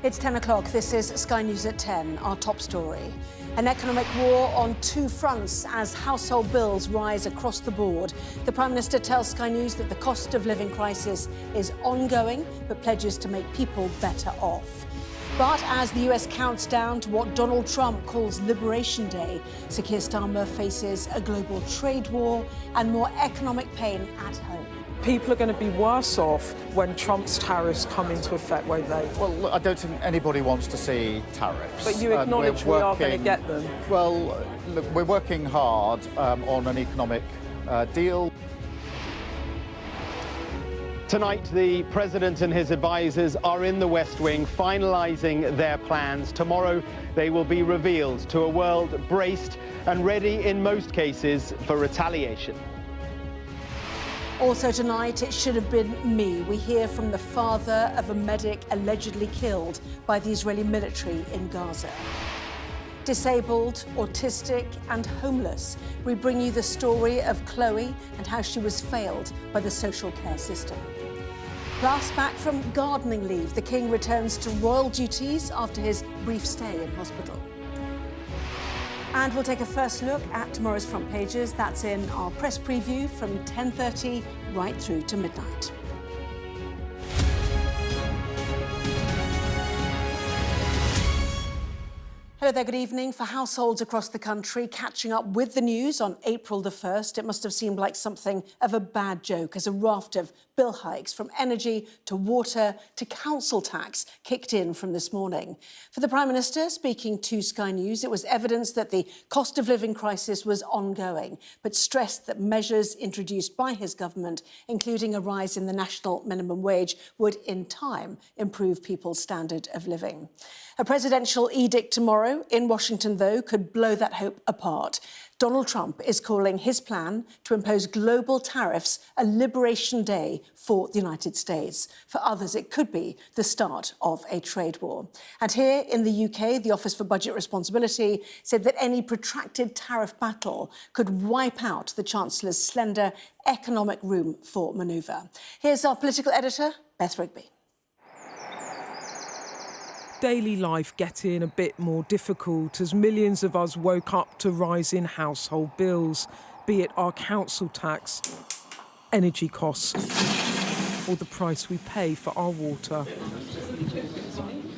It's 10 o'clock. This is Sky News at 10, our top story. An economic war on two fronts as household bills rise across the board. The Prime Minister tells Sky News that the cost of living crisis is ongoing, but pledges to make people better off. But as the US counts down to what Donald Trump calls Liberation Day, Sir Keir Starmer faces a global trade war and more economic pain at home. People are going to be worse off when Trump's tariffs come into effect, won't they? Well, look, I don't think anybody wants to see tariffs. But you acknowledge we are going to get them. Well, look, we're working hard on an economic deal. Tonight, the President and his advisers are in the West Wing finalising their plans. Tomorrow, they will be revealed to a world braced and ready, in most cases, for retaliation. Also tonight, it should have been me. We hear from the father of a medic allegedly killed by the Israeli military in Gaza. Disabled, autistic and homeless, we bring you the story of Chloe and how she was failed by the social care system. Plus, back from gardening leave, the King returns to royal duties after his brief stay in hospital. And we'll take a first look at tomorrow's front pages. That's in our press preview from 10:30 right through to midnight. Hello there, good evening. For households across the country catching up with the news on April the 1st, it must have seemed like something of a bad joke as a raft of bill hikes from energy to water to council tax kicked in from this morning. For the Prime Minister, speaking to Sky News, it was evidence that the cost of living crisis was ongoing, but stressed that measures introduced by his government, including a rise in the national minimum wage, would in time improve people's standard of living. A presidential edict tomorrow in Washington, though, could blow that hope apart. Donald Trump is calling his plan to impose global tariffs a liberation day for the United States. For others, it could be the start of a trade war. And here in the UK, the Office for Budget Responsibility said that any protracted tariff battle could wipe out the Chancellor's slender economic room for manoeuvre. Here's our political editor, Beth Rigby. Daily life getting a bit more difficult as millions of us woke up to rising household bills, be it our council tax, energy costs, or the price we pay for our water.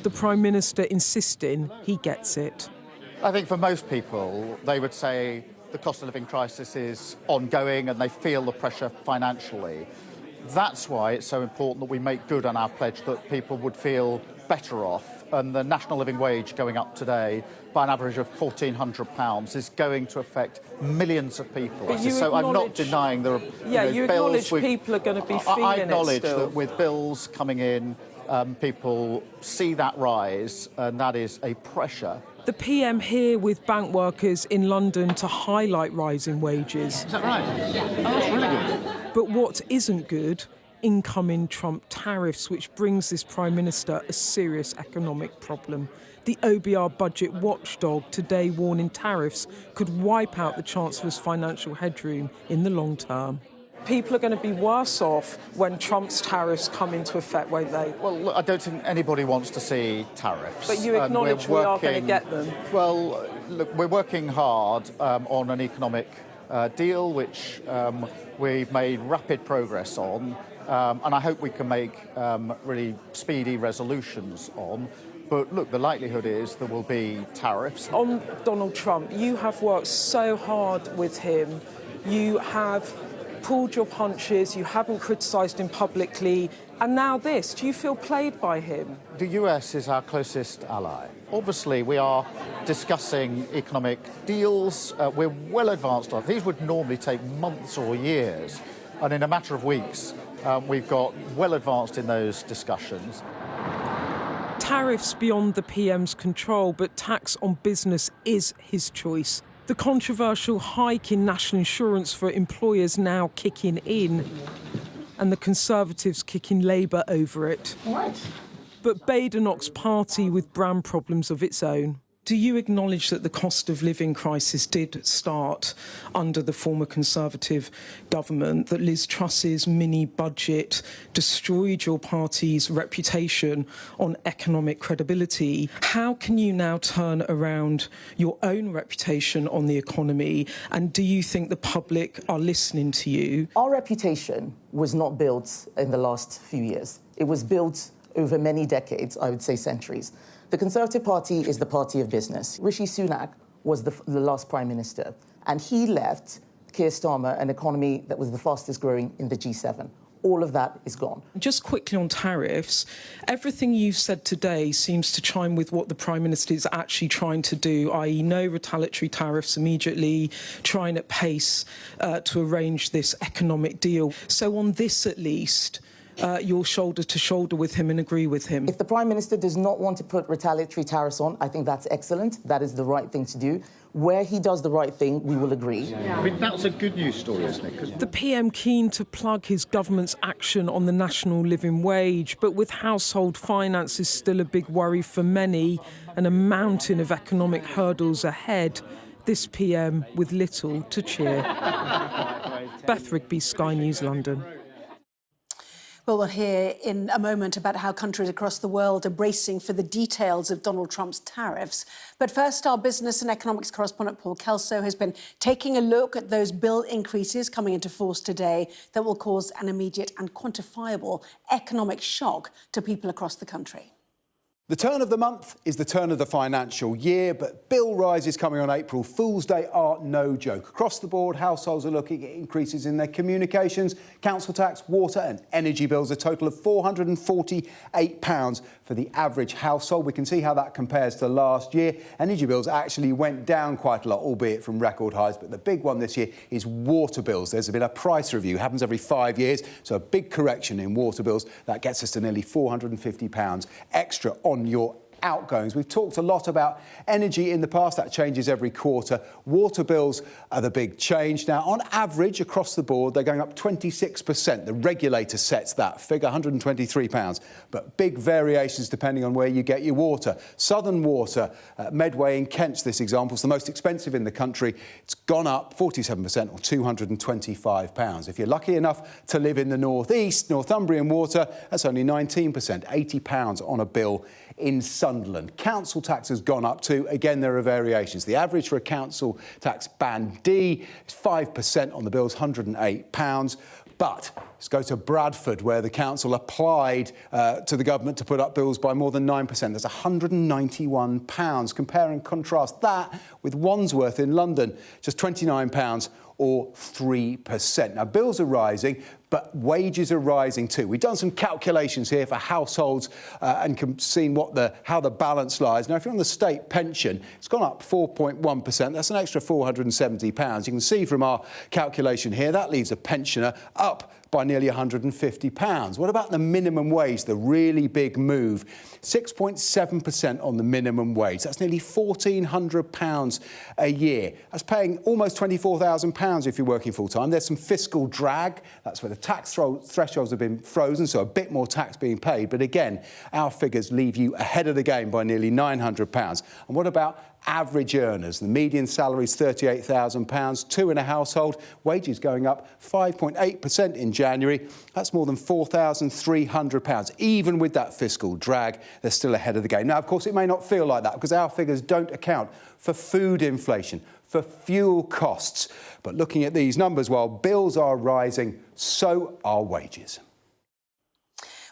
The Prime Minister insisting he gets it. I think for most people, they would say the cost of living crisis is ongoing and they feel the pressure financially. That's why it's so important that we make good on our pledge that people would feel better off. And the national living wage going up today by an average of £1,400 is going to affect millions of people. So I'm not denying there are you acknowledge people are going to be feeling it. I acknowledge that with bills coming in, people see that rise, and that is a pressure. The PM here with bank workers in London to highlight rising wages. Is that right? Yeah. Oh, that's really good. But what isn't good? Incoming Trump tariffs, which brings this Prime Minister a serious economic problem. The OBR budget watchdog today warning tariffs could wipe out the Chancellor's financial headroom in the long term. People are going to be worse off when Trump's tariffs come into effect, won't they? Well, look, I don't think anybody wants to see tariffs. But you acknowledge we are going to get them. Well, look, we're working hard on an economic deal, which we've made rapid progress on. And I hope we can make really speedy resolutions on. But look, the likelihood is there will be tariffs. On Donald Trump, you have worked so hard with him. You have pulled your punches, you haven't criticised him publicly. And now this, do you feel played by him? The US is our closest ally. Obviously, we are discussing economic deals. We're well advanced on. These would normally take months or years. And in a matter of weeks, we've got well advanced in those discussions. Tariffs beyond the PM's control, but tax on business is his choice. The controversial hike in national insurance for employers now kicking in, and the Conservatives kicking Labour over it. What? But Badenoch's party with brand problems of its own. Do you acknowledge that the cost of living crisis did start under the former Conservative government, that Liz Truss's mini-budget destroyed your party's reputation on economic credibility? How can you now turn around your own reputation on the economy, and do you think the public are listening to you? Our reputation was not built in the last few years. It was built over many decades, I would say centuries. The Conservative Party is the party of business. Rishi Sunak was the last Prime Minister, and he left Keir Starmer an economy that was the fastest growing in the G7. All of that is gone. Just quickly on tariffs, everything you've said today seems to chime with what the Prime Minister is actually trying to do, i.e. no retaliatory tariffs immediately, trying at pace to arrange this economic deal. So on this at least, you're shoulder to shoulder with him and agree with him. If the Prime Minister does not want to put retaliatory tariffs on, I think that's excellent. That is the right thing to do. Where he does the right thing, we will agree. Yeah. I mean, that's a good news story, isn't it? The PM keen to plug his government's action on the national living wage, but with household finances still a big worry for many and a mountain of economic hurdles ahead, this PM with little to cheer. Beth Rigby, Sky News, London. Well, we'll hear in a moment about how countries across the world are bracing for the details of Donald Trump's tariffs. But first, our business and economics correspondent Paul Kelso has been taking a look at those bill increases coming into force today that will cause an immediate and quantifiable economic shock to people across the country. The turn of the month is the turn of the financial year, but bill rises coming on April Fool's Day are no joke. Across the board, households are looking at increases in their communications, council tax, water and energy bills, a total of £448 for the average household. We can see how that compares to last year. Energy bills actually went down quite a lot, albeit from record highs, but the big one this year is water bills. There's been a price review, happens every 5 years, so a big correction in water bills. That gets us to nearly £450 extra on your outgoings. We've talked a lot about energy in the past. That changes every quarter. Water bills are the big change. Now, on average, across the board, they're going up 26%. The regulator sets that figure, £123. But big variations depending on where you get your water. Southern Water, Medway in Kent, this example, is the most expensive in the country. It's gone up 47% or £225. If you're lucky enough to live in the northeast, Northumbrian Water, that's only 19%, £80 on a bill in Sunderland. Council tax has gone up too. Again, there are variations. The average for a council tax band D is 5% on the bills, £108. But let's go to Bradford, where the council applied to the government to put up bills by more than 9%. There's £191. Compare and contrast that with Wandsworth in London, just £29 or 3%. Now, bills are rising, but wages are rising too. We've done some calculations here for households and seen how the balance lies. Now, if you're on the state pension, it's gone up 4.1%. That's an extra £470. You can see from our calculation here, that leaves a pensioner up by nearly £150. What about the minimum wage, the really big move? 6.7% on the minimum wage. That's nearly £1,400 a year. That's paying almost £24,000 if you're working full-time. There's some fiscal drag. That's where the tax thresholds have been frozen, so a bit more tax being paid. But again, our figures leave you ahead of the game by nearly £900. And what about average earners? The median salary is £38,000, two in a household, wages going up 5.8% in January. That's more than £4,300. Even with that fiscal drag, they're still ahead of the game. Now, of course, it may not feel like that because our figures don't account for food inflation, for fuel costs. But looking at these numbers, while bills are rising, so are wages.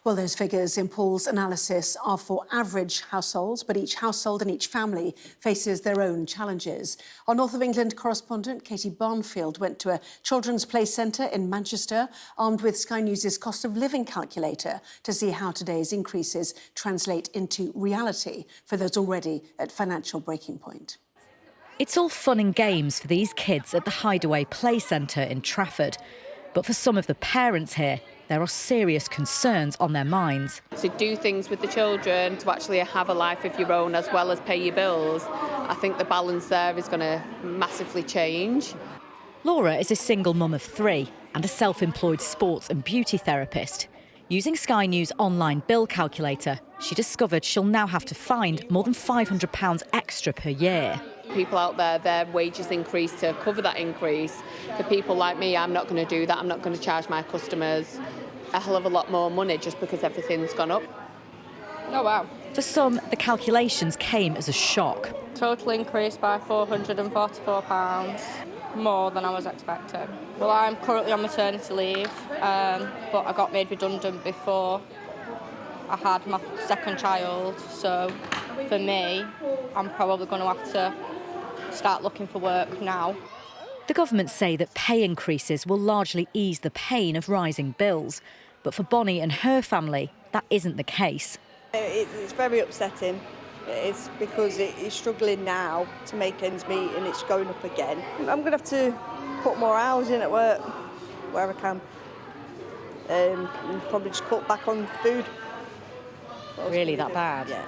Well, those figures in Paul's analysis are for average households, but each household and each family faces their own challenges. Our North of England correspondent, Katie Barnfield, went to a children's play centre in Manchester, armed with Sky News' cost of living calculator, to see how today's increases translate into reality for those already at financial breaking point. It's all fun and games for these kids at the Hideaway Play Centre in Trafford. But for some of the parents here, there are serious concerns on their minds. To do things with the children, to actually have a life of your own as well as pay your bills, I think the balance there is going to massively change. Laura is a single mum of 3 and a self-employed sports and beauty therapist. Using Sky News' online bill calculator, she discovered she'll now have to find more than £500 extra per year. People out there, their wages increase to cover that increase. For people like me, I'm not going to do that. I'm not going to charge my customers a hell of a lot more money just because everything's gone up. Oh, wow. For some, the calculations came as a shock. Total increase by £444, more than I was expecting. Well, I'm currently on maternity leave, but I got made redundant before I had my second child, so for me, I'm probably going to have to start looking for work now. The government say that pay increases will largely ease the pain of rising bills, but for Bonnie and her family, that isn't the case. It's very upsetting. It is, because it is struggling now to make ends meet and it's going up again. I'm going to have to put more hours in at work where I can, and probably just cut back on food. Really that bad? Yeah.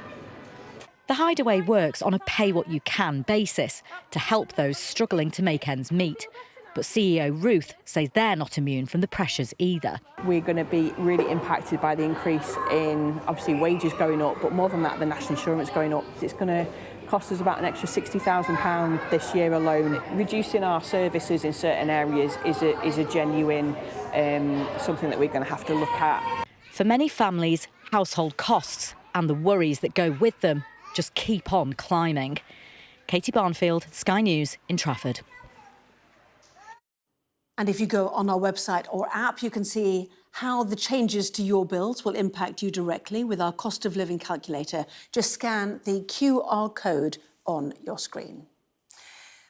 The Hideaway works on a pay-what-you-can basis to help those struggling to make ends meet. But CEO Ruth says they're not immune from the pressures either. We're going to be really impacted by the increase in, obviously, wages going up, but more than that, the national insurance going up. It's going to cost us about an extra £60,000 this year alone. Reducing our services in certain areas is a genuine something that we're going to have to look at. For many families, household costs and the worries that go with them just keep on climbing. Katie Barnfield, Sky News in Trafford. And if you go on our website or app, you can see how the changes to your bills will impact you directly with our cost of living calculator. Just scan the QR code on your screen.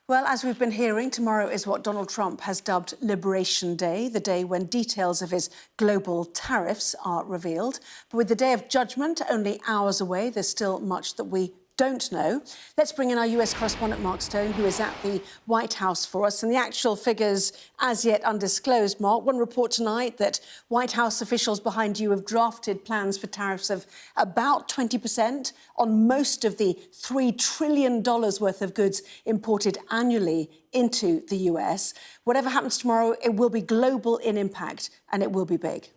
Well, as we've been hearing, tomorrow is what Donald Trump has dubbed Liberation Day, the day when details of his global tariffs are revealed. But with the Day of Judgment only hours away, there's still much that we don't know. Let's bring in our US correspondent, Mark Stone, who is at the White House for us. And the actual figures as yet undisclosed, Mark. One report tonight that White House officials behind you have drafted plans for tariffs of about 20% on most of the $3 trillion worth of goods imported annually into the US. Whatever happens tomorrow, it will be global in impact and it will be big.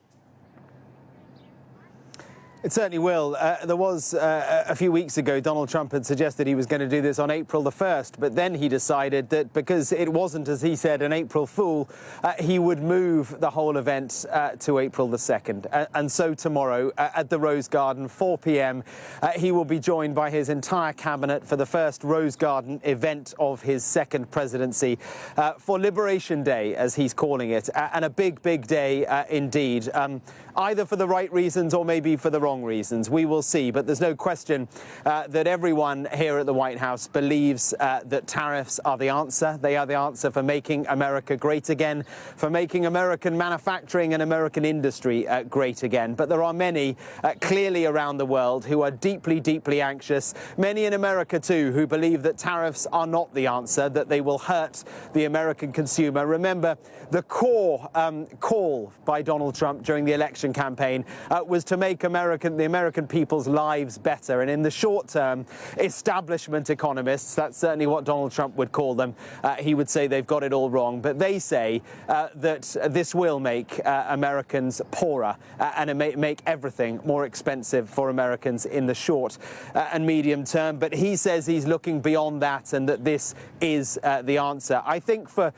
It certainly will. There was, a few weeks ago, Donald Trump had suggested he was going to do this on April the 1st, but then he decided that because it wasn't, as he said, an April Fool, he would move the whole event to April the 2nd. And so tomorrow at the Rose Garden, 4 p.m, he will be joined by his entire cabinet for the first Rose Garden event of his second presidency for Liberation Day, as he's calling it, and a big, big day indeed. Either for the right reasons or maybe for the wrong reasons. We will see. But there's no question that everyone here at the White House believes that tariffs are the answer. They are the answer for making America great again, for making American manufacturing and American industry great again. But there are many clearly around the world who are deeply, deeply anxious. Many in America, too, who believe that tariffs are not the answer, that they will hurt the American consumer. Remember, the core call by Donald Trump during the election campaign was to make the American people's lives better. And in the short term, establishment economists, that's certainly what Donald Trump would call them, he would say they've got it all wrong. But they say that this will make Americans poorer and make everything more expensive for Americans in the short and medium term. But he says he's looking beyond that and that this is the answer. I think for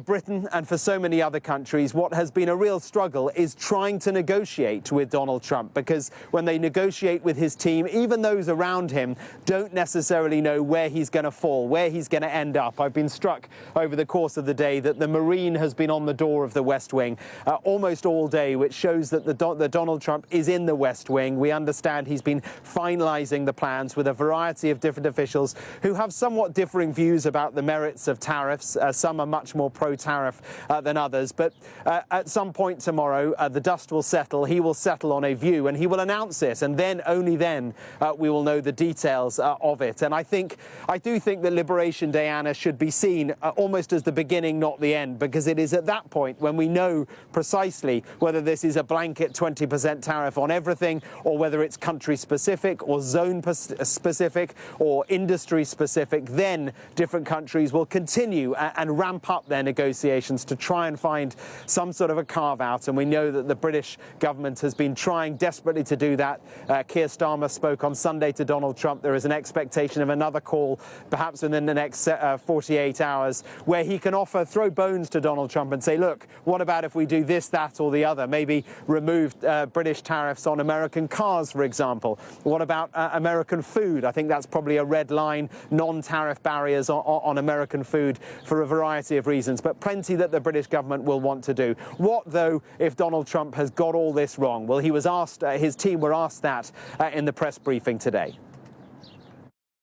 Britain and for so many other countries, what has been a real struggle is trying to negotiate with Donald Trump, because when they negotiate with his team, even those around him don't necessarily know where he's going to fall, where he's going to end up. I've been struck over the course of the day that the Marine has been on the door of the West Wing almost all day, which shows that the Donald Trump is in the West Wing. We understand he's been finalizing the plans with a variety of different officials who have somewhat differing views about the merits of tariffs. Some are much more pro-tariff than others. But at some point tomorrow, the dust will settle. He will settle on a view and he will announce it. And then, only then, we will know the details of it. And I do think that Liberation Day, Anna, should be seen almost as the beginning, not the end, because it is at that point when we know precisely whether this is a blanket 20% tariff on everything, or whether it's country-specific or zone-specific or industry-specific. Then different countries will continue and ramp up their negotiations to try and find some sort of a carve-out. And we know that the British government has been trying desperately to to do that. Keir Starmer spoke on Sunday to Donald Trump. There is an expectation of another call, perhaps within the next 48 hours, where he can throw bones to Donald Trump and say, look, what about if we do this, that or the other? Maybe remove British tariffs on American cars, for example. What about American food? I think that's probably a red line, non-tariff barriers on American food for a variety of reasons, but plenty that the British government will want to do. What, though, if Donald Trump has got all this wrong? Well, he was asked, his team were asked that in the press briefing today.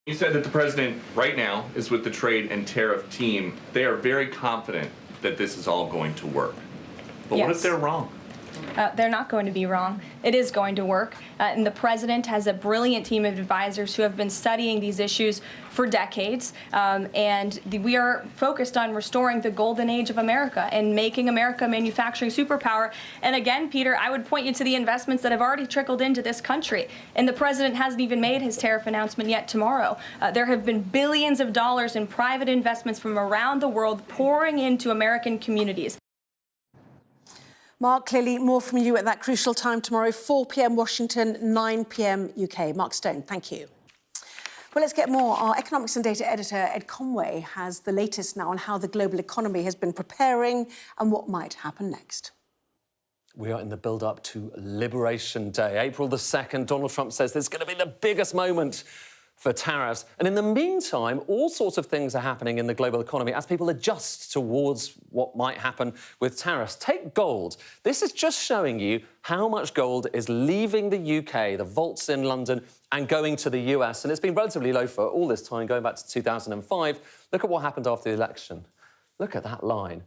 You said that the president right now is with the trade and tariff team. They are very confident that this is all going to work. But what if they're wrong? They're not going to be wrong. It is going to work. And the president has a brilliant team of advisors who have been studying these issues for decades. And we are focused on restoring the golden age of America and making America a manufacturing superpower. And again, Peter, I would point you to the investments that have already trickled into this country. And the president hasn't even made his tariff announcement yet tomorrow. There have been billions of dollars in private investments from around the world pouring into American communities. Mark, clearly more from you at that crucial time tomorrow, 4 p.m. Washington, 9 p.m. UK. Mark Stone, thank you. Well, let's get more. Our economics and data editor, Ed Conway, has the latest now on how the global economy has been preparing and what might happen next. We are in the build-up to Liberation Day. April the 2nd, Donald Trump says there's going to be the biggest moment for tariffs. And in the meantime, all sorts of things are happening in the global economy as people adjust towards what might happen with tariffs. Take gold. This is just showing you how much gold is leaving the UK, the vaults in London, and going to the US. And it's been relatively low for all this time, going back to 2005. Look at what happened after the election. Look at that line.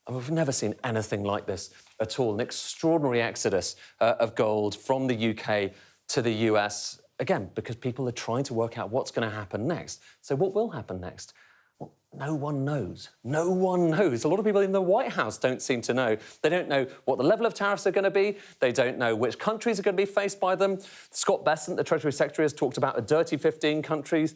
And we've never seen anything like this at all. An extraordinary exodus of gold from the UK to the US. Again, because people are trying to work out what's going to happen next. So what will happen next? Well, no one knows. No one knows. A lot of people in the White House don't seem to know. They don't know what the level of tariffs are going to be. They don't know which countries are going to be faced by them. Scott Bessent, the Treasury Secretary, has talked about a dirty 15 countries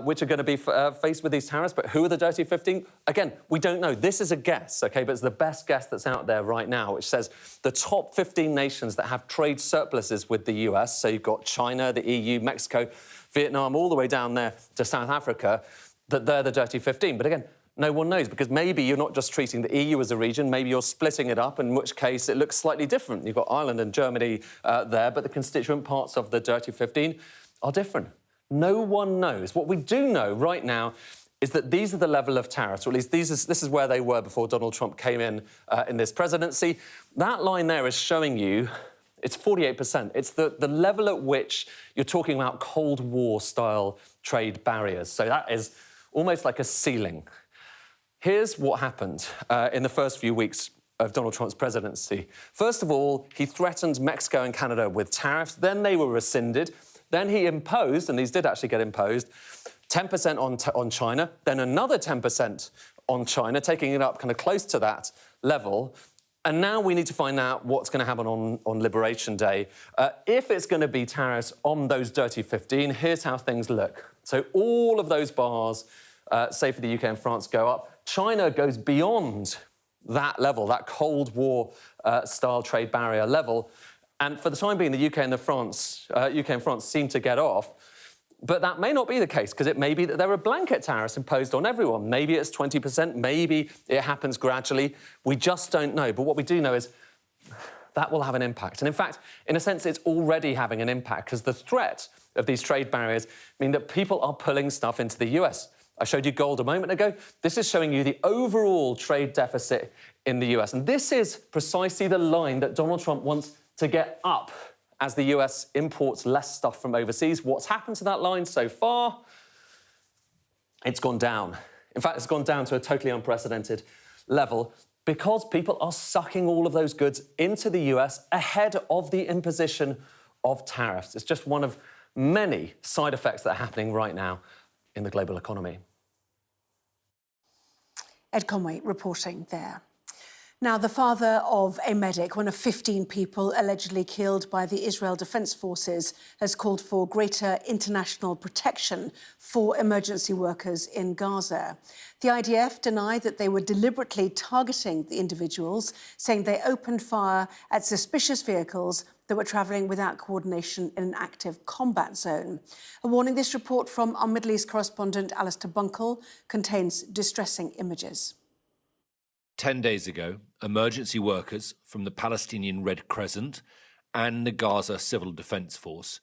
which are going to be faced with these tariffs. But who are the dirty 15? Again, we don't know. This is a guess, OK? But it's the best guess that's out there right now, which says the top 15 nations that have trade surpluses with the US, so you've got China, the EU, Mexico, Vietnam, all the way down there to South Africa, that they're the dirty 15. But again, no one knows, because maybe you're not just treating the EU as a region, maybe you're splitting it up, in which case it looks slightly different. You've got Ireland and Germany there, but the constituent parts of the dirty 15 are different. No one knows. What we do know right now is that these are the level of tariffs, or at least this is where they were before Donald Trump came in this presidency. That line there is showing you it's 48%. It's the level at which you're talking about Cold War-style trade barriers. So that is almost like a ceiling. Here's what happened in the first few weeks of Donald Trump's presidency. First of all, he threatened Mexico and Canada with tariffs. Then they were rescinded. Then he imposed, and these did actually get imposed, 10% on China, then another 10% on China, taking it up kind of close to that level. And now we need to find out what's going to happen on Liberation Day. If it's going to be tariffs on those dirty 15, here's how things look. So all of those bars, say for the UK and France, go up. China goes beyond that level, that Cold War-style trade barrier level. And for the time being, the UK and France seem to get off. But that may not be the case, because it may be that there are blanket tariffs imposed on everyone. Maybe it's 20%, maybe it happens gradually. We just don't know. But what we do know is that will have an impact. And in fact, in a sense, it's already having an impact, because the threat of these trade barriers mean that people are pulling stuff into the US. I showed you gold a moment ago. This is showing you the overall trade deficit in the US. And this is precisely the line that Donald Trump wants to get up as the US imports less stuff from overseas. What's happened to that line so far? It's gone down. In fact, it's gone down to a totally unprecedented level because people are sucking all of those goods into the US ahead of the imposition of tariffs. It's just one of many side effects that are happening right now in the global economy. Ed Conway reporting there. Now, the father of a medic, one of 15 people allegedly killed by the Israel Defense Forces, has called for greater international protection for emergency workers in Gaza. The IDF denied that they were deliberately targeting the individuals, saying they opened fire at suspicious vehicles that were travelling without coordination in an active combat zone. A warning: this report from our Middle East correspondent Alistair Bunkle contains distressing images. 10 days ago, emergency workers from the Palestinian Red Crescent and the Gaza Civil Defence Force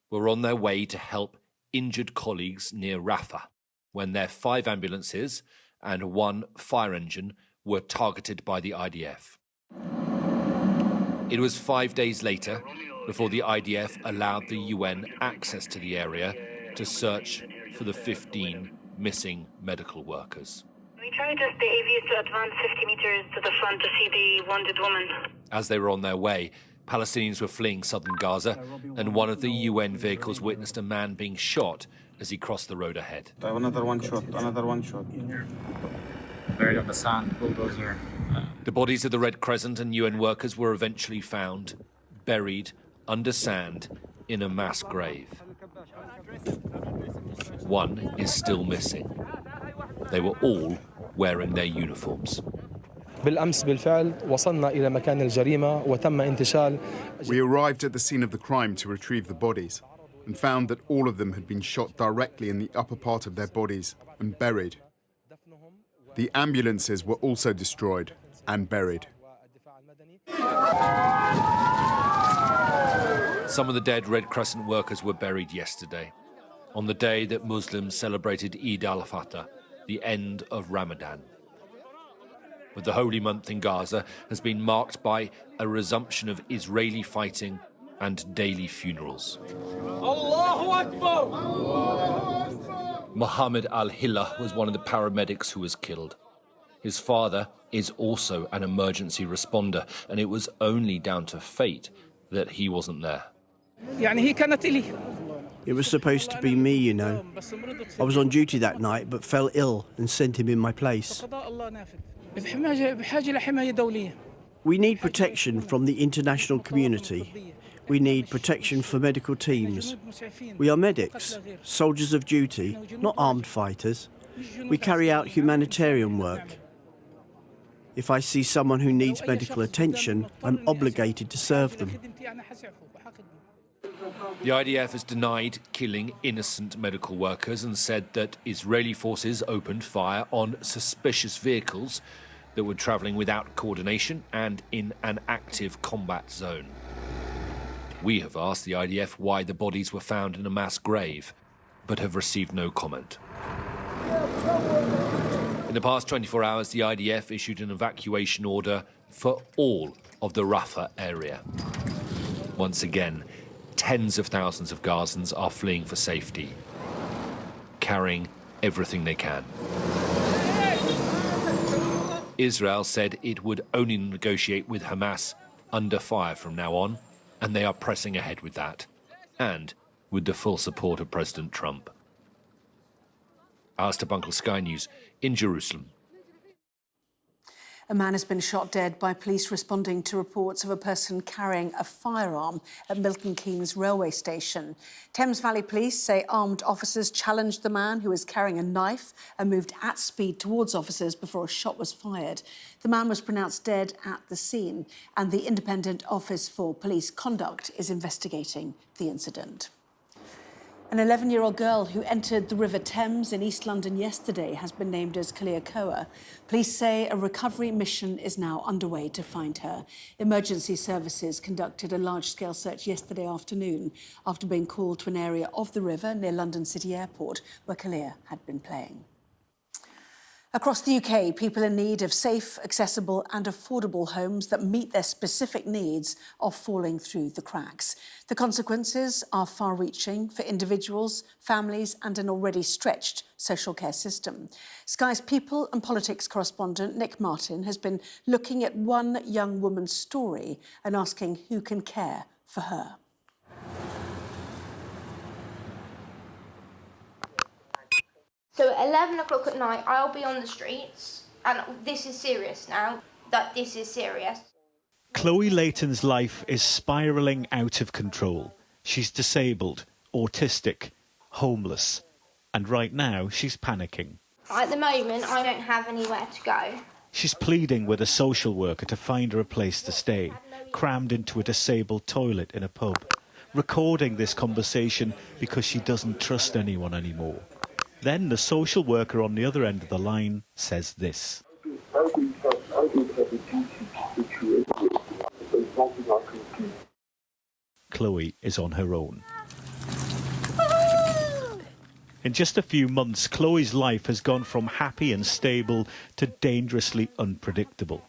were on their way to help injured colleagues near Rafah when their 5 ambulances and 1 fire engine were targeted by the IDF. It was 5 days later before the IDF allowed the UN access to the area to search for the 15 missing medical workers. We tried to ask the AVs to advance 50 metres to the front to see the wounded woman. As they were on their way, Palestinians were fleeing southern Gaza, and one of the UN vehicles witnessed a man being shot as he crossed the road ahead. Another one shot. Buried on the sand, bulldozer. The bodies of the Red Crescent and UN workers were eventually found, buried under sand in a mass grave. One is still missing. They were all wearing their uniforms. We arrived at the scene of the crime to retrieve the bodies and found that all of them had been shot directly in the upper part of their bodies and buried. The ambulances were also destroyed and buried. Some of the dead Red Crescent workers were buried yesterday, on the day that Muslims celebrated Eid al-Fitr, the end of Ramadan. But the holy month in Gaza has been marked by a resumption of Israeli fighting and daily funerals. Allahu Akbar! Mohammed al-Hillah was one of the paramedics who was killed. His father is also an emergency responder, and it was only down to fate that he wasn't there. It was supposed to be me, you know. I was on duty that night, but fell ill and sent him in my place. We need protection from the international community. We need protection for medical teams. We are medics, soldiers of duty, not armed fighters. We carry out humanitarian work. If I see someone who needs medical attention, I'm obligated to serve them. The IDF has denied killing innocent medical workers and said that Israeli forces opened fire on suspicious vehicles that were travelling without coordination and in an active combat zone. We have asked the IDF why the bodies were found in a mass grave, but have received no comment. In the past 24 hours, the IDF issued an evacuation order for all of the Rafah area. Once again, tens of thousands of Gazans are fleeing for safety, carrying everything they can. Israel said it would only negotiate with Hamas under fire from now on, and they are pressing ahead with that, and with the full support of President Trump. Alistair Bunkle, Sky News, in Jerusalem. A man has been shot dead by police responding to reports of a person carrying a firearm at Milton Keynes railway station. Thames Valley Police say armed officers challenged the man who was carrying a knife and moved at speed towards officers before a shot was fired. The man was pronounced dead at the scene, and the Independent Office for Police Conduct is investigating the incident. An 11-year-old girl who entered the River Thames in East London yesterday has been named as Kalia Koa. Police say a recovery mission is now underway to find her. Emergency services conducted a large-scale search yesterday afternoon after being called to an area of the river near London City Airport where Kalia had been playing. Across the UK, people in need of safe, accessible and affordable homes that meet their specific needs are falling through the cracks. The consequences are far-reaching for individuals, families and an already stretched social care system. Sky's People and Politics correspondent Nick Martin has been looking at one young woman's story and asking who can care for her. So at 11 o'clock at night, I'll be on the streets, and this is serious now, that this is serious. Chloe Layton's life is spiralling out of control. She's disabled, autistic, homeless, and right now she's panicking. At the moment, I don't have anywhere to go. She's pleading with a social worker to find her a place to stay, crammed into a disabled toilet in a pub, recording this conversation because she doesn't trust anyone anymore. Then the social worker on the other end of the line says this. Chloe is on her own. In just a few months, Chloe's life has gone from happy and stable to dangerously unpredictable.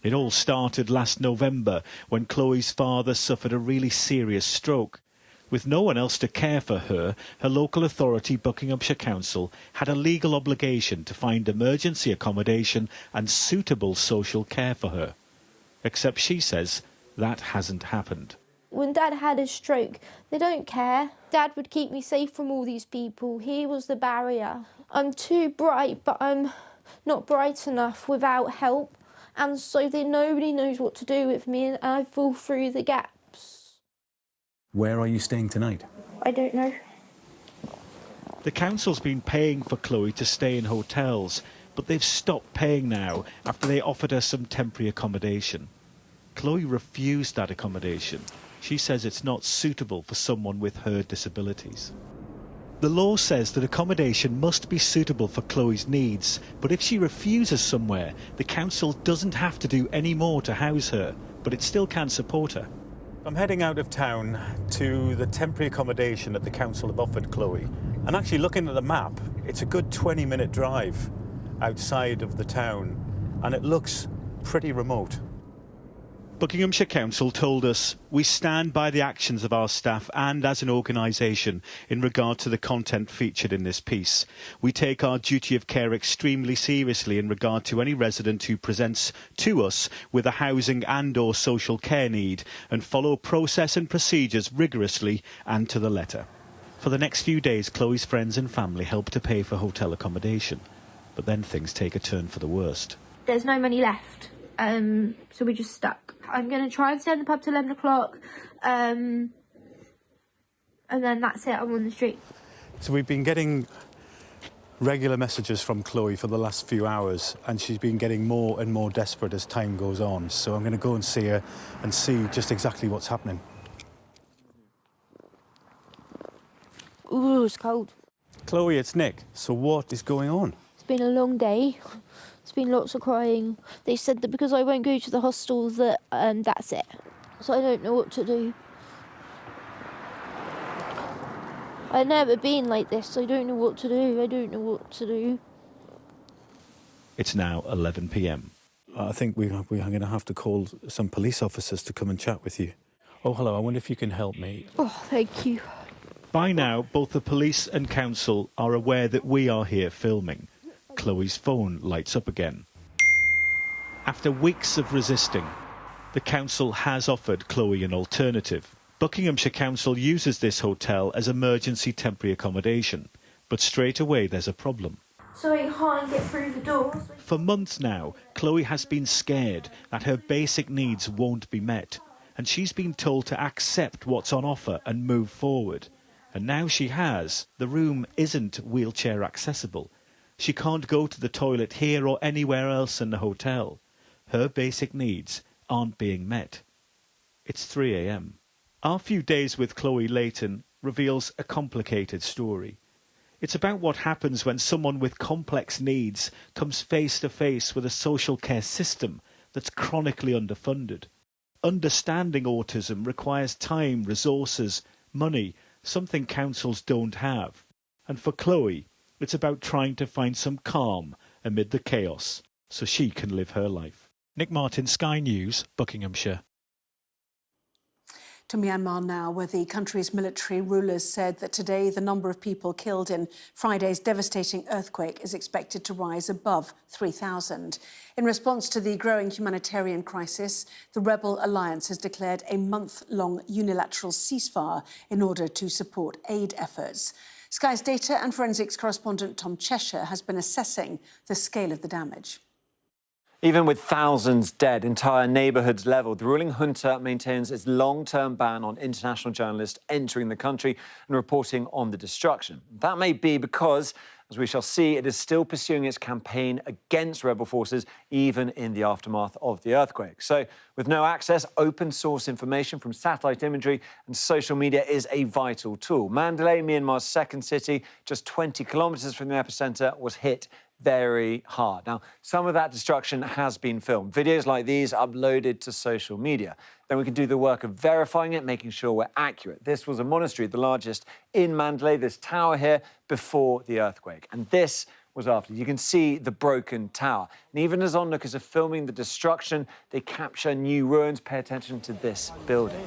It all started last November when Chloe's father suffered a really serious stroke. With no one else to care for her, her local authority, Buckinghamshire Council, had a legal obligation to find emergency accommodation and suitable social care for her. Except she says that hasn't happened. When Dad had his stroke, they don't care. Dad would keep me safe from all these people. He was the barrier. I'm too bright, but I'm not bright enough without help. And so nobody knows what to do with me, and I fall through the gaps. Where are you staying tonight? I don't know. The council's been paying for Chloe to stay in hotels, but they've stopped paying now after they offered her some temporary accommodation. Chloe refused that accommodation. She says it's not suitable for someone with her disabilities. The law says that accommodation must be suitable for Chloe's needs, but if she refuses somewhere, the council doesn't have to do any more to house her, but it still can support her. I'm heading out of town to the temporary accommodation that the council have offered Chloe. And actually looking at the map, it's a good 20-minute drive outside of the town, and it looks pretty remote. Buckinghamshire Council told us, we stand by the actions of our staff and as an organisation in regard to the content featured in this piece. We take our duty of care extremely seriously in regard to any resident who presents to us with a housing and/or social care need and follow process and procedures rigorously and to the letter. For the next few days, Chloe's friends and family help to pay for hotel accommodation. But then things take a turn for the worst. There's no money left, so we're just stuck. I'm going to try and stay in the pub till 11 o'clock, and then that's it, I'm on the street. So we've been getting regular messages from Chloe for the last few hours, and she's been getting more and more desperate as time goes on. So I'm going to go and see her and see just exactly what's happening. Ooh, it's cold. Chloe, it's Nick. So what is going on? It's been a long day. It's been lots of crying. They said that because I won't go to the hostel that that's it. So I don't know what to do. I've never been like this. I don't know what to do. I don't know what to do. It's now 11 p.m. I think we're going to have to call some police officers to come and chat with you. Oh, hello. I wonder if you can help me. Oh, thank you. By now, both the police and council are aware that we are here filming. Chloe's phone lights up again. After weeks of resisting, the council has offered Chloe an alternative. Buckinghamshire Council uses this hotel as emergency temporary accommodation, but straight away there's a problem. So I can't get through the doors. For months now, Chloe has been scared that her basic needs won't be met, and she's been told to accept what's on offer and move forward. And now she has. The room isn't wheelchair accessible. She can't go to the toilet here or anywhere else in the hotel. Her basic needs aren't being met. It's 3 a.m. Our few days with Chloe Layton reveals a complicated story. It's about what happens when someone with complex needs comes face to face with a social care system that's chronically underfunded. Understanding autism requires time, resources, money, something councils don't have. And for Chloe, it's about trying to find some calm amid the chaos so she can live her life. Nick Martin, Sky News, Buckinghamshire. To Myanmar now, where the country's military rulers said that today the number of people killed in Friday's devastating earthquake is expected to rise above 3,000. In response to the growing humanitarian crisis, the rebel alliance has declared a month-long unilateral ceasefire in order to support aid efforts. Sky's data and forensics correspondent Tom Cheshire has been assessing the scale of the damage. Even with thousands dead, entire neighbourhoods levelled, the ruling junta maintains its long-term ban on international journalists entering the country and reporting on the destruction. That may be because As we shall see, it is still pursuing its campaign against rebel forces, even in the aftermath of the earthquake. So, with no access, open source information from satellite imagery and social media is a vital tool. Mandalay, Myanmar's second city, just 20 kilometres from the epicenter, was hit very hard. Now, some of that destruction has been filmed. Videos like these uploaded to social media. Then we can do the work of verifying it, making sure we're accurate. This was a monastery, the largest in Mandalay, this tower here, before the earthquake. And this was after. You can see the broken tower. And even as onlookers are filming the destruction, they capture new ruins. Pay attention to this building.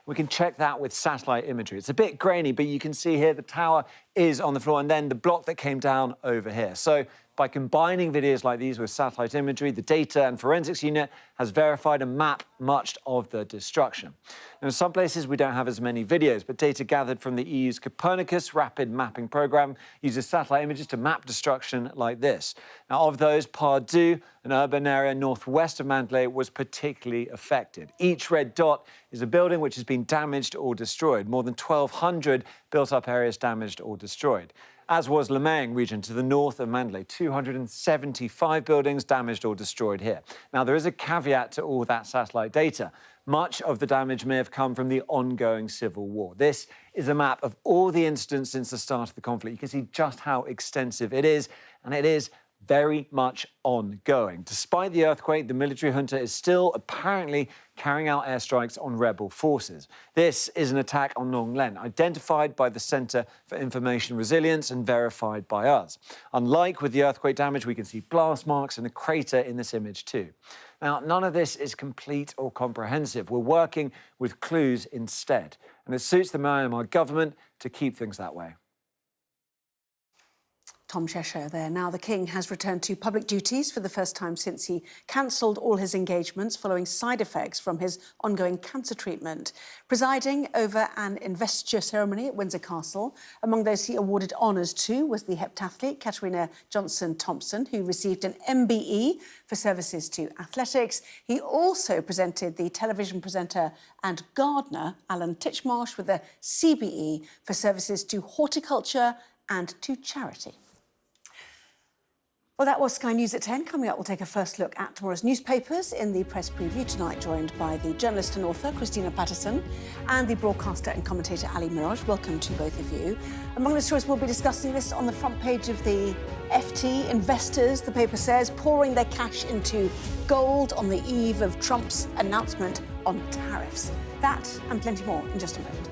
We can check that with satellite imagery. It's a bit grainy, but you can see here the tower is on the floor and then the block that came down over here. So by combining videos like these with satellite imagery, the data and forensics unit has verified and mapped much of the destruction. Now, in some places, we don't have as many videos, but data gathered from the EU's Copernicus rapid mapping program uses satellite images to map destruction like this. Now, of those, Pardue, an urban area northwest of Mandalay, was particularly affected. Each red dot is a building which has been damaged or destroyed. More than 1,200 built-up areas damaged or destroyed. As was Lemang region to the north of Mandalay, 275 buildings damaged or destroyed here. Now, there is a caveat to all that satellite data. Much of the damage may have come from the ongoing civil war. This is a map of all the incidents since the start of the conflict. You can see just how extensive it is, and it is very much ongoing. Despite the earthquake, the military junta is still apparently carrying out airstrikes on rebel forces. This is an attack on Nong Len, identified by the Centre for Information Resilience and verified by us. Unlike with the earthquake damage, we can see blast marks and a crater in this image too. Now, none of this is complete or comprehensive. We're working with clues instead, and it suits the Myanmar government to keep things that way. Tom Cheshire there. Now, the King has returned to public duties for the first time since he cancelled all his engagements following side effects from his ongoing cancer treatment. Presiding over an investiture ceremony at Windsor Castle, among those he awarded honours to was the heptathlete Katarina Johnson-Thompson, who received an MBE for services to athletics. He also presented the television presenter and gardener Alan Titchmarsh with a CBE for services to horticulture and to charity. Well, that was Sky News at 10. Coming up, we'll take a first look at tomorrow's newspapers in the press preview tonight, joined by the journalist and author Christina Patterson and the broadcaster and commentator Ali Miraj. Welcome to both of you. Among the stories, we'll be discussing this on the front page of the FT. Investors, the paper says, pouring their cash into gold on the eve of Trump's announcement on tariffs. That and plenty more in just a moment.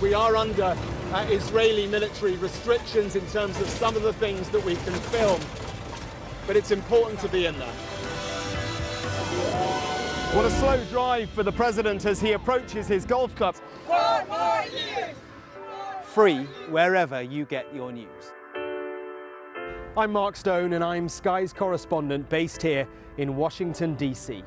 We are under Israeli military restrictions in terms of some of the things that we can film, but it's important to be in there. What a slow drive for the president as he approaches his golf club. 4 more years! Free wherever you get your news. I'm Mark Stone and I'm Sky's correspondent based here in Washington, D.C.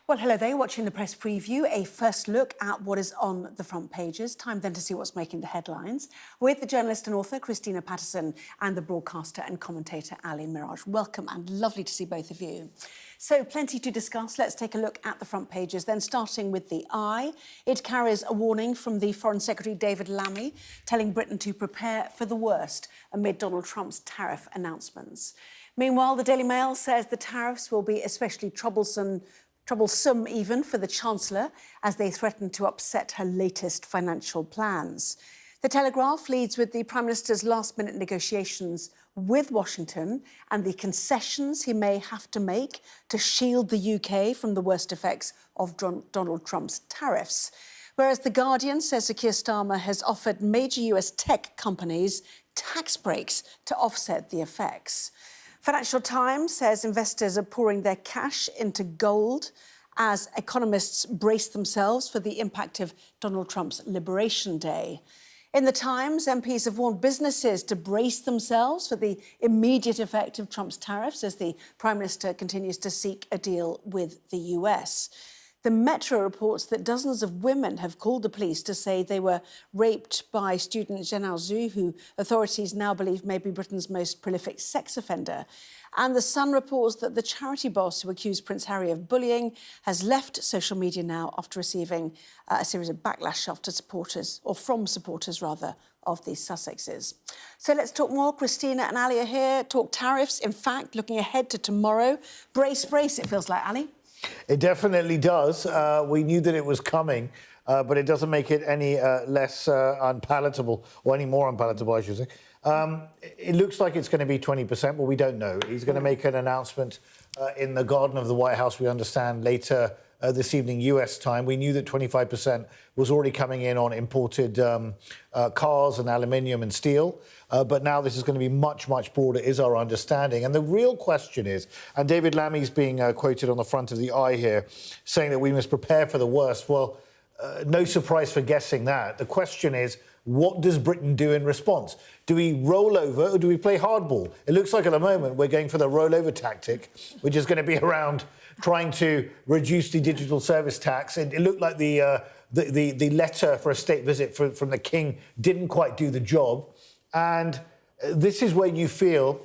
Well, hello there, watching the press preview, a first look at what is on the front pages. Time then to see what's making the headlines with the journalist and author Christina Patterson and the broadcaster and commentator Ali Mirage. Welcome and lovely to see both of you. So plenty to discuss. Let's take a look at the front pages, then starting with the Eye. It carries a warning from the Foreign Secretary David Lammy, telling Britain to prepare for the worst amid Donald Trump's tariff announcements. Meanwhile, the Daily Mail says the tariffs will be especially troublesome even for the Chancellor as they threaten to upset her latest financial plans. The Telegraph leads with the Prime Minister's last-minute negotiations with Washington and the concessions he may have to make to shield the UK from the worst effects of Donald Trump's tariffs. Whereas The Guardian says Sir Keir Starmer has offered major US tech companies tax breaks to offset the effects. Financial Times says investors are pouring their cash into gold as economists brace themselves for the impact of Donald Trump's Liberation Day. In the Times, MPs have warned businesses to brace themselves for the immediate effect of Trump's tariffs as the Prime Minister continues to seek a deal with the US. The Metro reports that dozens of women have called the police to say they were raped by student Zhenao Zhu, who authorities now believe may be Britain's most prolific sex offender. And The Sun reports that the charity boss who accused Prince Harry of bullying has left social media now after receiving a series of backlash from supporters of the Sussexes. So let's talk more. Christina and Ali are here. Talk tariffs. In fact, looking ahead to tomorrow. Brace, it feels like, Ali. It definitely does. We knew that it was coming, but it doesn't make it any less unpalatable, or any more unpalatable, I should say. It looks like it's going to be 20%, but we don't know. He's going to make an announcement in the garden of the White House, we understand, later this evening, US time. We knew that 25% was already coming in on imported cars and aluminium and steel. But now this is going to be much, much broader, is our understanding. And the real question is, and David Lammy's being quoted on the front of the Eye here, saying that we must prepare for the worst. Well, no surprise for guessing that. The question is, what does Britain do in response? Do we roll over or do we play hardball? It looks like at the moment we're going for the rollover tactic, which is going to be around trying to reduce the digital service tax. It looked like the letter for a state visit from the King didn't quite do the job. And this is where you feel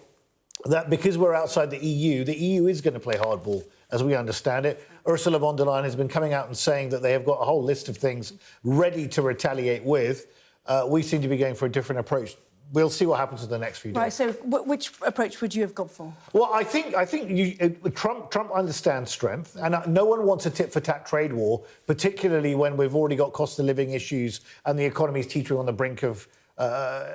that because we're outside the EU is going to play hardball, as we understand it. Ursula von der Leyen has been coming out and saying that they have got a whole list of things ready to retaliate with. We seem to be going for a different approach. We'll see what happens in the next few days. Right, so which approach would you have gone for? Well, I think Trump understands strength, and no one wants a tit-for-tat trade war, particularly when we've already got cost of living issues and the economy is teetering on the brink of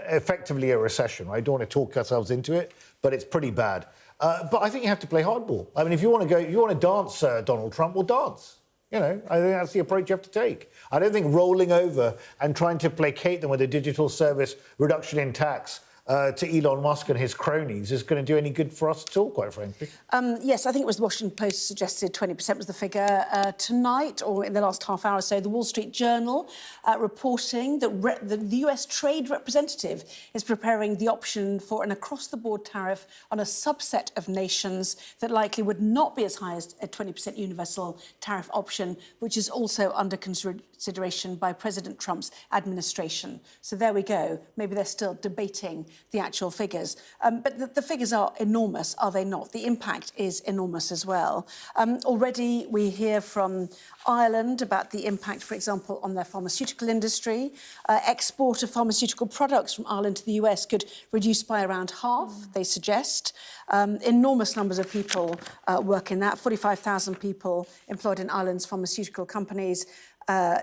effectively a recession. I don't want to talk ourselves into it, but it's pretty bad. But I think you have to play hardball. I mean, if you want to dance Donald Trump, well, dance. You know, I think that's the approach you have to take. I don't think rolling over and trying to placate them with a digital service reduction in tax to Elon Musk and his cronies is going to do any good for us at all, quite frankly. Yes, I think it was the Washington Post suggested 20% was the figure tonight, or in the last half hour or so. The Wall Street Journal reporting that the US Trade Representative is preparing the option for an across-the-board tariff on a subset of nations that likely would not be as high as a 20% universal tariff option, which is also under consideration by President Trump's administration. So there we go. Maybe they're still debating the actual figures. But the figures are enormous, are they not? The impact is enormous as well. Already we hear from Ireland about the impact, for example, on their pharmaceutical industry. Export of pharmaceutical products from Ireland to the US could reduce by around half, they suggest. Enormous numbers of people work in that, 45,000 people employed in Ireland's pharmaceutical companies.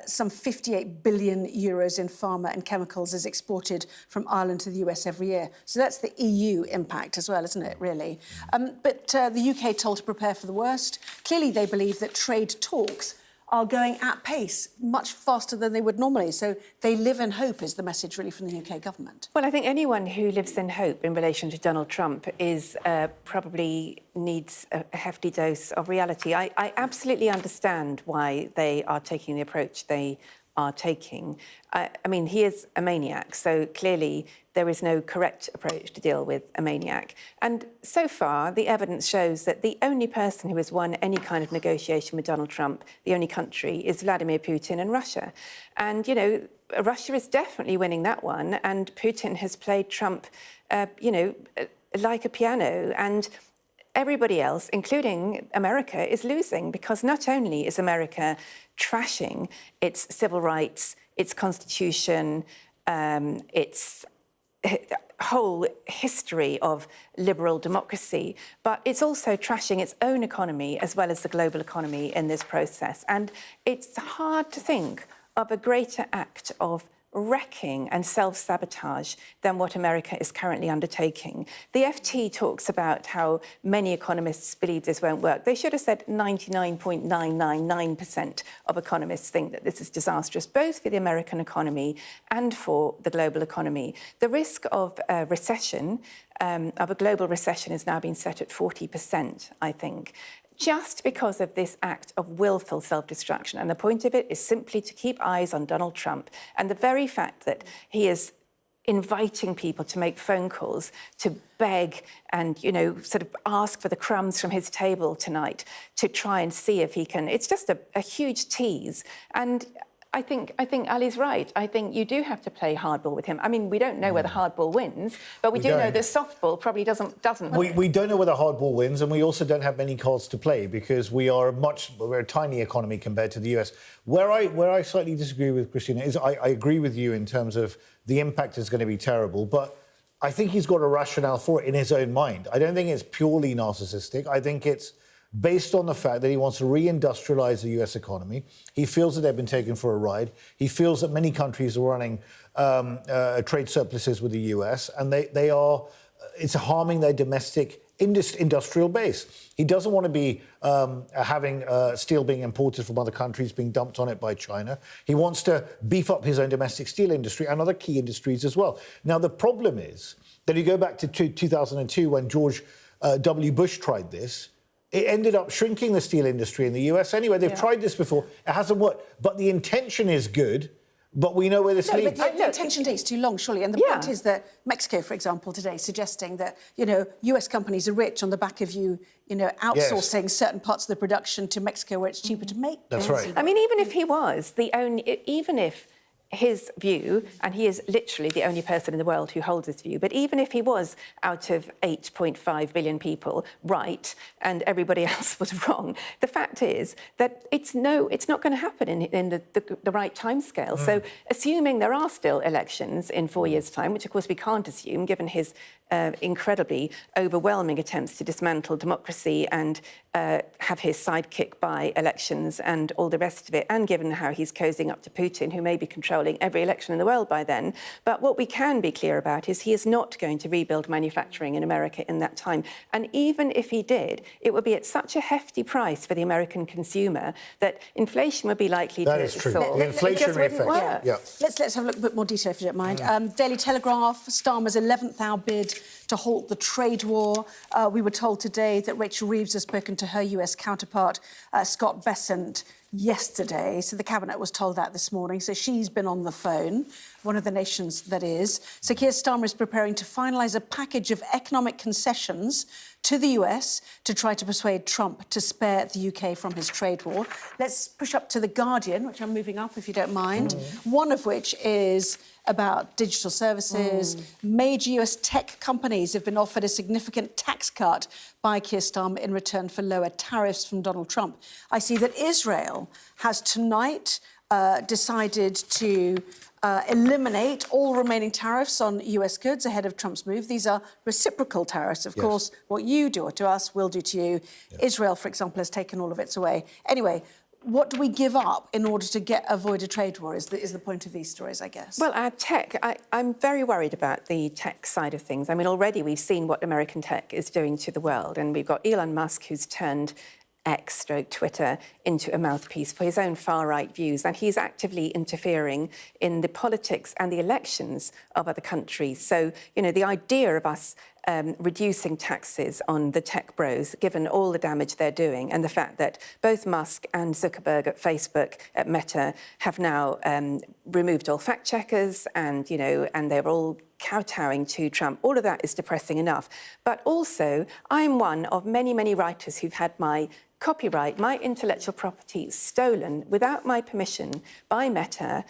some 58 billion euros in pharma and chemicals is exported from Ireland to the US every year. So that's the EU impact as well, isn't it, really? But the UK told to prepare for the worst. Clearly, they believe that trade talks are going at pace, much faster than they would normally. So they live in hope is the message really from the UK government. Well, I think anyone who lives in hope in relation to Donald Trump is probably needs a hefty dose of reality. I absolutely understand why they are taking the approach they are taking. I mean, he is a maniac, so clearly there is no correct approach to deal with a maniac. And so far, the evidence shows that the only person who has won any kind of negotiation with Donald Trump, the only country, is Vladimir Putin and Russia. And, you know, Russia is definitely winning that one, and Putin has played Trump, you know, like a piano, and everybody else, including America, is losing, because not only is America trashing its civil rights, its constitution, its whole history of liberal democracy, but it's also trashing its own economy as well as the global economy in this process. And it's hard to think of a greater act of wrecking and self-sabotage than what America is currently undertaking. The FT talks about how many economists believe this won't work. They should have said 99.999% of economists think that this is disastrous, both for the American economy and for the global economy. The risk of a recession, of a global recession, is now being set at 40%, I think, just because of this act of willful self-destruction. And the point of it is simply to keep eyes on Donald Trump. And the very fact that he is inviting people to make phone calls, to beg and, you know, sort of ask for the crumbs from his table tonight to try and see if he can... It's just a huge tease. And I think Ali's right. I think you do have to play hardball with him. I mean, we don't know whether hardball wins, but we do know that softball probably doesn't. We don't know whether hardball wins, and we also don't have many cards to play because we're a tiny economy compared to the US. Where I slightly disagree with Christina is I agree with you in terms of the impact is going to be terrible, but I think he's got a rationale for it in his own mind. I don't think it's purely narcissistic. I think it's based on the fact that he wants to reindustrialize the US economy. He feels that they've been taken for a ride. He feels that many countries are running trade surpluses with the US, and it's harming their domestic industrial base. He doesn't want to be having steel being imported from other countries, being dumped on it by China. He wants to beef up his own domestic steel industry and other key industries as well. Now, the problem is that you go back to 2002 when George W. Bush tried this. It ended up shrinking the steel industry in the US anyway. They've tried this before. It hasn't worked. But the intention is good, but we know where this leads. But the intention takes too long, surely. And the point is that Mexico, for example, today, suggesting that, you know, US companies are rich on the back of you know, outsourcing certain parts of the production to Mexico where it's cheaper to make. That's right. I mean, even if he was the only... Even if his view, and he is literally the only person in the world who holds this view, but even if he was out of 8.5 billion people right and everybody else was wrong, the fact is that it's not going to happen in the right timescale. So assuming there are still elections in 4 years' time, which of course we can't assume given his incredibly overwhelming attempts to dismantle democracy and have his sidekick by elections and all the rest of it, and given how he's cozying up to Putin, who may be controlling every election in the world by then. But what we can be clear about is he is not going to rebuild manufacturing in America in that time. And even if he did, it would be at such a hefty price for the American consumer that inflation would be likely to soar. The inflationary effect. Yeah. Let's have a look a bit more detail, if you don't mind. Daily Telegraph, Starmer's 11th hour bid to halt the trade war. We were told today that Rachel Reeves has spoken to her US counterpart, Scott Bessent, yesterday. So the Cabinet was told that this morning. So she's been on the phone, one of the nations that is. So Keir Starmer is preparing to finalise a package of economic concessions to the US to try to persuade Trump to spare the UK from his trade war. Let's push up to The Guardian, which I'm moving up, if you don't mind. One of which is about digital services. Major US tech companies have been offered a significant tax cut by Keir Starmer in return for lower tariffs from Donald Trump. I see that Israel has tonight decided to eliminate all remaining tariffs on US goods ahead of Trump's move. These are reciprocal tariffs. Of course, what you do to us, we'll do to you. Israel, for example, has taken all of its away. Anyway, what do we give up in order to avoid a trade war is the point of these stories, I guess. Well, our tech, I'm very worried about the tech side of things. I mean, already we've seen what American tech is doing to the world, and we've got Elon Musk, who's turned Twitter into a mouthpiece for his own far-right views, and he's actively interfering in the politics and the elections of other countries. So, you know, the idea of us reducing taxes on the tech bros, given all the damage they're doing, and the fact that both Musk and Zuckerberg at Facebook, at Meta, have now removed all fact checkers, and, you know, and they're all kowtowing to Trump. All of that is depressing enough. But also, I'm one of many, many writers who've had my copyright, my intellectual property stolen without my permission by Meta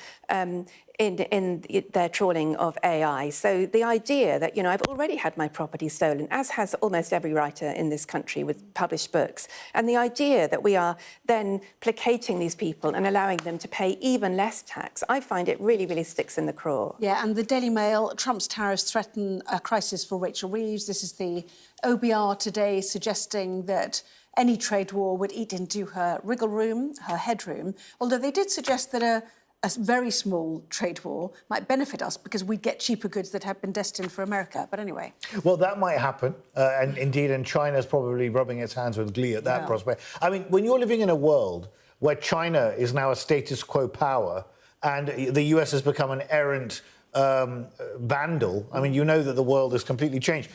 in their trawling of AI. So the idea that, you know, I've already had my property stolen, as has almost every writer in this country with published books, and the idea that we are then placating these people and allowing them to pay even less tax, I find it really, really sticks in the craw. Yeah, and the Daily Mail, Trump's tariffs threaten a crisis for Rachel Reeves. This is the OBR today suggesting that any trade war would eat into her wriggle room, her headroom, although they did suggest that a very small trade war might benefit us because we'd get cheaper goods that have been destined for America. But anyway. Well, that might happen, and China's probably rubbing its hands with glee at that prospect. I mean, when you're living in a world where China is now a status quo power and the US has become an errant vandal, I mean, you know that the world has completely changed.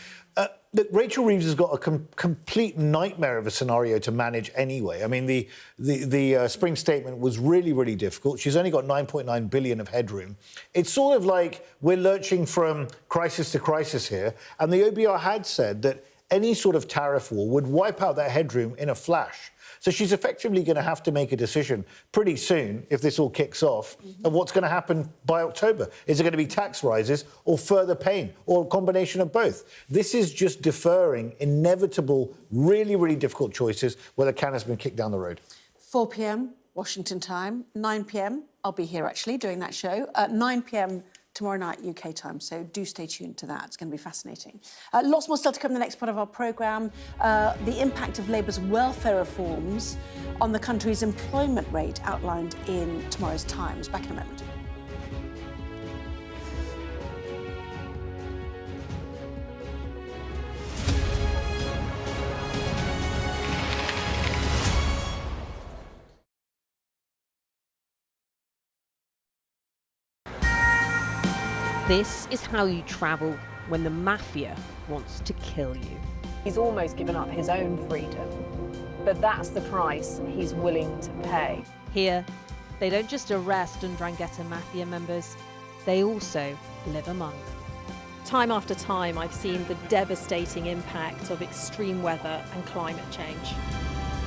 Look, Rachel Reeves has got a complete nightmare of a scenario to manage anyway. I mean, the spring statement was really, really difficult. She's only got 9.9 billion of headroom. It's sort of like we're lurching from crisis to crisis here. And the OBR had said that any sort of tariff war would wipe out that headroom in a flash. So she's effectively going to have to make a decision pretty soon, if this all kicks off, of what's going to happen by October. Is it going to be tax rises or further pain or a combination of both? This is just deferring inevitable, really, really difficult choices where the can has been kicked down the road. 4 p.m. Washington time, 9 p.m. I'll be here, actually, doing that show. 9 p.m. tomorrow night, UK time, so do stay tuned to that. It's going to be fascinating. Lots more still to come in the next part of our programme. The impact of Labour's welfare reforms on the country's employment rate outlined in tomorrow's Times. Back in a moment. This is how you travel when the mafia wants to kill you. He's almost given up his own freedom, but that's the price he's willing to pay. Here, they don't just arrest Ndrangheta mafia members, they also live among them. Time after time, I've seen the devastating impact of extreme weather and climate change.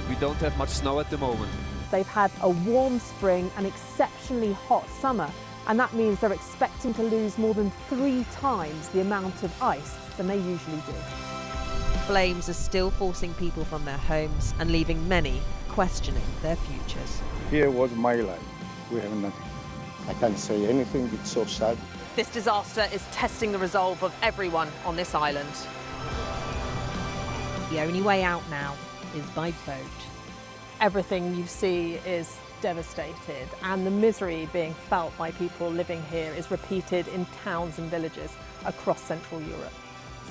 We don't have much snow at the moment. They've had a warm spring and exceptionally hot summer, and that means they're expecting to lose more than 3 times the amount of ice than they usually do. Flames are still forcing people from their homes and leaving many questioning their futures. Here was my life. We have nothing. I can't say anything, it's so sad. This disaster is testing the resolve of everyone on this island. The only way out now is by boat. Everything you see is devastated, and the misery being felt by people living here is repeated in towns and villages across Central Europe.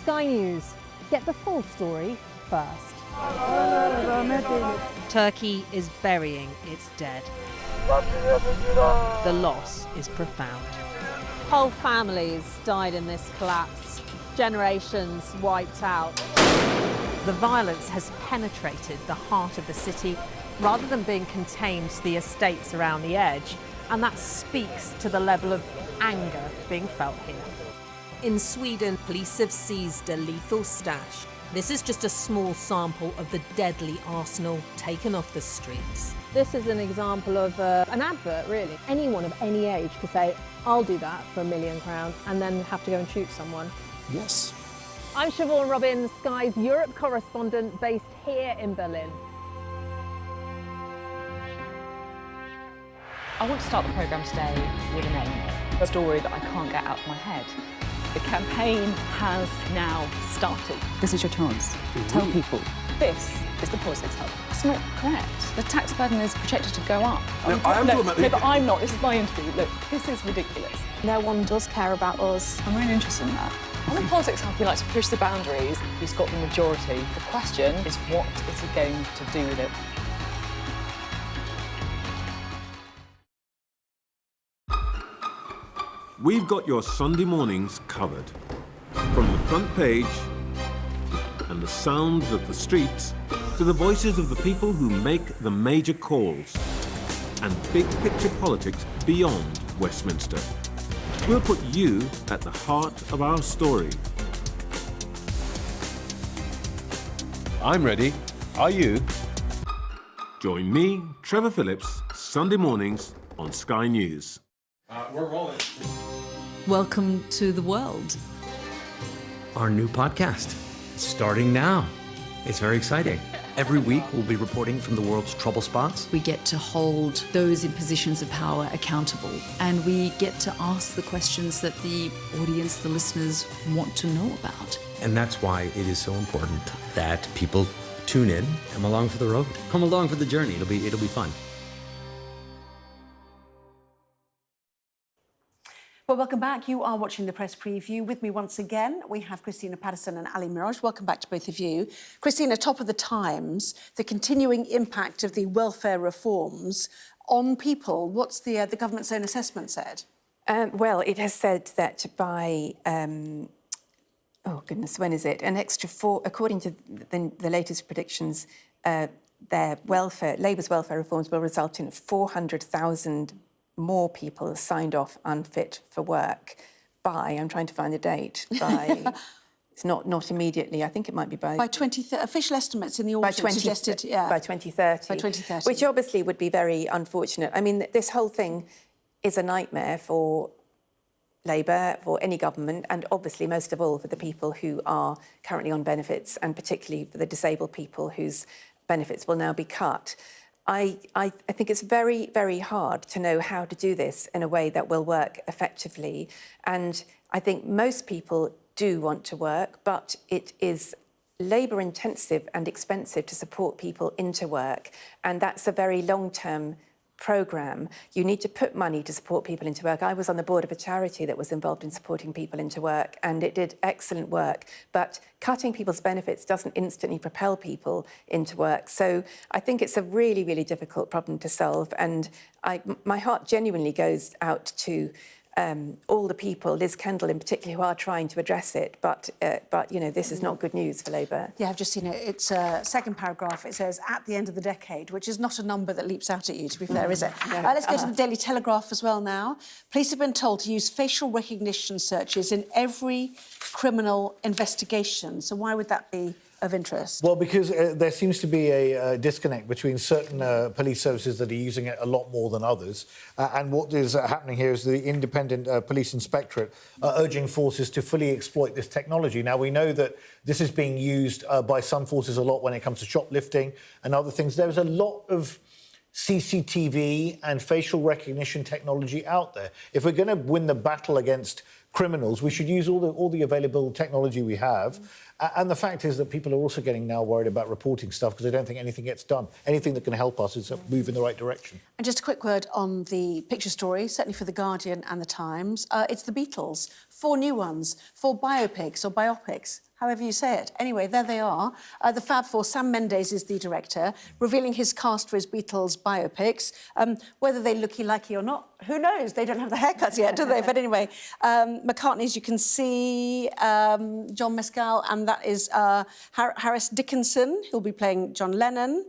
Sky News, get the full story first. Turkey is burying its dead. The loss is profound. Whole families died in this collapse, generations wiped out. The violence has penetrated the heart of the city rather than being contained to the estates around the edge, and that speaks to the level of anger being felt here. In Sweden, police have seized a lethal stash. This is just a small sample of the deadly arsenal taken off the streets. This is an example of an advert, really. Anyone of any age could say, I'll do that for £1 million, and then have to go and shoot someone. Yes. I'm Siobhan Robbins, Sky's Europe correspondent based here in Berlin. I want to start the programme today with an aim, a story that I can't get out of my head. The campaign has now started. This is your chance. Tell people This is the politics hub. It's not correct. The tax burden is projected to go up. No, I am talking about the... No, but I'm not. This is my interview. Look, this is ridiculous. No one does care about us. I'm really interested in that. On the politics hub, you like to push the boundaries. He's got the majority. The question is, what is he going to do with it? We've got your Sunday mornings covered. From the front page and the sounds of the streets to the voices of the people who make the major calls and big picture politics beyond Westminster. We'll put you at the heart of our story. I'm ready. Are you? Join me, Trevor Phillips, Sunday mornings on Sky News. We're rolling. Welcome to the world. Our new podcast, starting now. It's very exciting. Every week, we'll be reporting from the world's trouble spots. We get to hold those in positions of power accountable, and we get to ask the questions that the audience, the listeners, want to know about. And that's why it is so important that people tune in, come along for the road, come along for the journey. It'll be fun. Well, welcome back. You are watching the press preview. With me once again, we have Christina Patterson and Ali Mirage. Welcome back to both of you. Christina, top of the Times, the continuing impact of the welfare reforms on people. What's the government's own assessment said? Well, it has said that by, oh goodness, when is it? An extra according to the latest predictions, Labour's welfare reforms will result in 400,000 more people signed off unfit for work by, I'm trying to find the date, by, it's not immediately, I think it might be by 2030, official estimates in the autumn suggested, yeah. By 2030. By 2030. Which obviously would be very unfortunate. I mean, this whole thing is a nightmare for Labour, for any government, and obviously most of all for the people who are currently on benefits, and particularly for the disabled people whose benefits will now be cut. I think it's very, very hard to know how to do this in a way that will work effectively. And I think most people do want to work, but it is labour intensive and expensive to support people into work. And that's a very long-term programme. You need to put money to support people into work. I was on the board of a charity that was involved in supporting people into work, and it did excellent work. But cutting people's benefits doesn't instantly propel people into work. So I think it's a really, really difficult problem to solve. And my heart genuinely goes out to all the people, Liz Kendall in particular, who are trying to address it. But you know, this is not good news for Labour. Yeah, I've just seen it. It's a second paragraph. It says, at the end of the decade, which is not a number that leaps out at you, to be fair, is it? No. Let's go to the Daily Telegraph as well now. Police have been told to use facial recognition searches in every criminal investigation. So why would that be of interest? Well, because there seems to be a disconnect between certain police services that are using it a lot more than others. And what is happening here is the Independent Police Inspectorate urging forces to fully exploit this technology. Now, we know that this is being used by some forces a lot when it comes to shoplifting and other things. There's a lot of CCTV and facial recognition technology out there. If we're going to win the battle against criminals, we should use all the available technology we have. And the fact is that people are also getting now worried about reporting stuff because they don't think anything gets done. Anything that can help us is a move in the right direction. And just a quick word on the picture story, certainly for The Guardian and The Times. It's the Beatles. 4 new ones, 4 biopics or biopics, however you say it. Anyway, there they are. The Fab Four, Sam Mendes is the director, revealing his cast for his Beatles biopics. Whether they look likey or not, who knows? They don't have the haircuts yet, do they? But anyway, McCartney's, you can see John Mescal, and that is Harris Dickinson, who'll be playing John Lennon.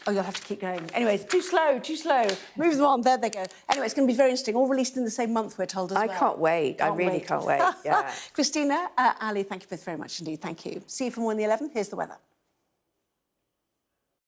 Oh, you'll have to keep going. Anyway, it's too slow, too slow. Move them on, there they go. Anyway, it's going to be very interesting. All released in the same month, we're told as well. I can't wait. I really can't wait. Yeah. Christina, Ali, thank you both very much indeed. Thank you. See you for more in the 11. Here's the weather.